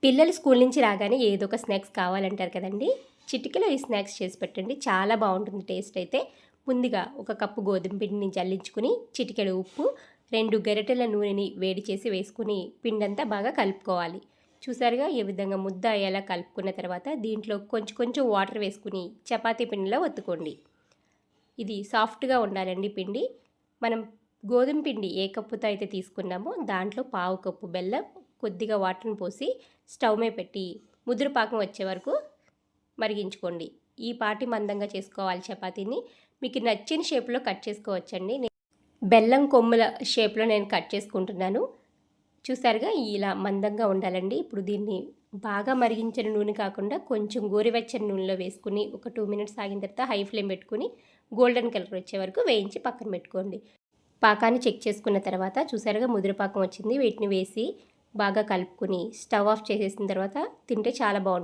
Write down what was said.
పిల్లలు స్కూల్ నుంచి రాగానే ఏదో ఒక స్నాక్స్ కావాలంటారు కదండి. చిటికెలో ఈ స్నాక్స్ చేసి పెట్టండి, చాలా బాగుంటుంది టేస్ట్ అయితే. ముందుగా ఒక కప్పు గోధుమ పిండిని జల్లించుకుని చిటికెడు ఉప్పు, 2 గరిటెల నూనెని వేడి చేసి వేసుకుని పిండంతా బాగా కలుపుకోవాలి. చూసారుగా ఈ విధంగా ముద్ద అయ్యేలా కలుపుకున్న తర్వాత దీంట్లో కొంచెం కొంచెం వాటర్ వేసుకుని చపాతీ పిండిలో ఒత్తుకోండి. ఇది సాఫ్ట్గా ఉండాలండి పిండి. మనం గోధుమ పిండి ఏ కప్పుతో అయితే తీసుకున్నామో దాంట్లో పావు కప్పు బెల్లం, కొద్దిగా వాటర్ని పోసి స్టవ్ మీద పెట్టి ముదురు పాకం వచ్చే వరకు మరిగించుకోండి. ఈ పాటి మందంగా చేసుకోవాలి చపాతీని. మీకు నచ్చిన షేప్లో కట్ చేసుకోవచ్చండి. బెల్లం కొమ్ముల షేప్లో నేను కట్ చేసుకుంటున్నాను. చూసారుగా ఇలా మందంగా ఉండాలండి. ఇప్పుడు దీన్ని బాగా మరిగించిన నూనె కాకుండా కొంచెం గోరువెచ్చని నూనెలో వేసుకుని ఒక 2 మినిట్స్ ఆగిన తర్వాత హై ఫ్లేమ్ పెట్టుకుని గోల్డెన్ కలర్ వచ్చే వరకు వేయించి పక్కన పెట్టుకోండి. పాకాన్ని చెక్ చేసుకున్న తర్వాత చూసారుగా ముదురు పాకం వచ్చింది. వీటిని వేసి బాగా కలుపుకుని స్టవ్ ఆఫ్ చేసేసిన తర్వాత తింటే చాలా బాగుంటుంది.